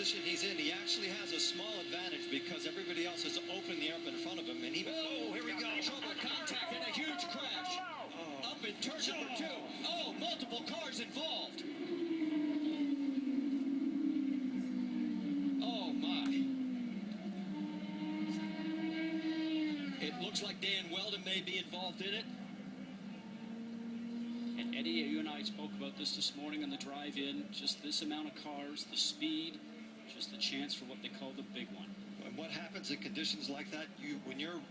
position he's in, he actually has a small advantage because everybody else is opening the up in front of him. And oh, here we go. Trouble contact and a huge crash. Up in turn number 2. Oh, multiple cars involved. Oh, my. It looks like Dan Wheldon may be involved in it. And Eddie, you and I spoke about this morning on the drive-in. Just this amount of cars, the speed, just the chance for what they call the big one. And what happens in conditions like that,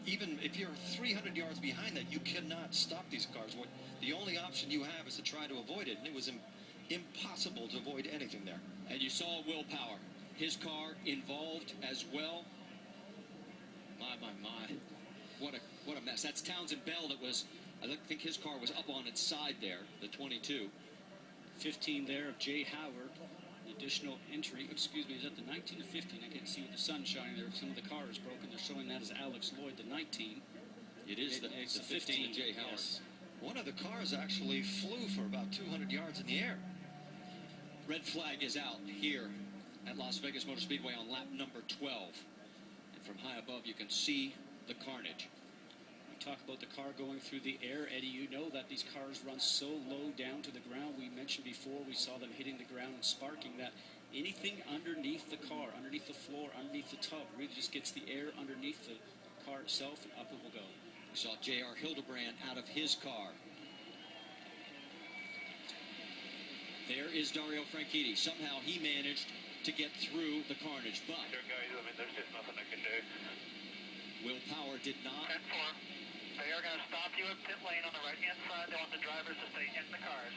even if you're 300 yards behind that, you cannot stop these cars. The only option you have is to try to avoid it, and it was impossible to avoid anything there. And you saw willpower. His car involved as well. My. What a mess. That's Townsend Bell that was, I think his car was up on its side there, the 22. 15 there of Jay Howard. The additional entry, excuse me, is that the 19 or 15? I can't see with the sun shining there. Some of the car is broken. They're showing that as Alex Lloyd, the 19. It's the 15 of Jay Howard. Yes. One of the cars actually flew for about 200 yards in the air. Red flag is out here at Las Vegas Motor Speedway on lap number 12. And from high above, you can see the carnage. We talk about the car going through the air. Eddie, you know that these cars run so low down to the ground. We mentioned before we saw them hitting the ground and sparking, that anything underneath the car, underneath the floor, underneath the tub, really just gets the air underneath the car itself, and up it will go. We saw J.R. Hildebrand out of his car. There is Dario Franchitti. Somehow he managed to get through the carnage, but There, guys, I mean, there's just nothing I can do. willpower did not. 10-4. They are going to stop you at pit lane on the right-hand side. They want the drivers to stay in the cars.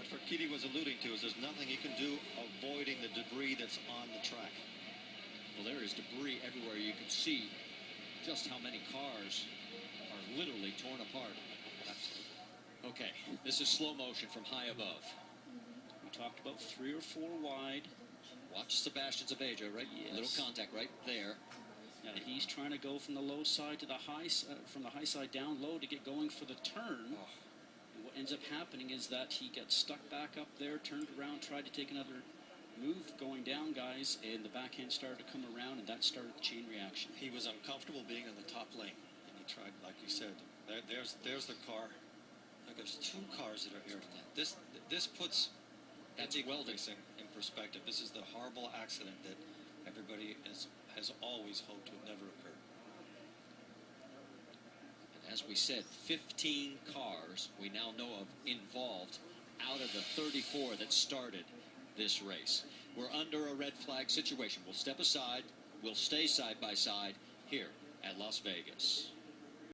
What Franchitti was alluding to is there's nothing you can do avoiding the debris that's on the track. Well, there is debris everywhere. You can see just how many cars are literally torn apart. Okay, this is slow motion from high above. We talked about 3 or 4 wide. Watch Sebastian Zabeja, right? Yes. Little contact right there. Now he's trying to go from the low side to the high, from the high side down low to get going for the turn. Oh. And what ends up happening is that he gets stuck back up there, turned around, tried to take another move going down, guys, and the backhand started to come around, and that started the chain reaction. He was uncomfortable being in the top lane, and he tried, like you said. There's the car. Like there's 2 cars that are here. This puts That's Wheldon in perspective. This is the horrible accident that everybody has always hoped would never occur. And as we said, 15 cars we now know of involved out of the 34 that started this race. We're under a red flag situation. We'll step aside. We'll stay side by side here at Las Vegas.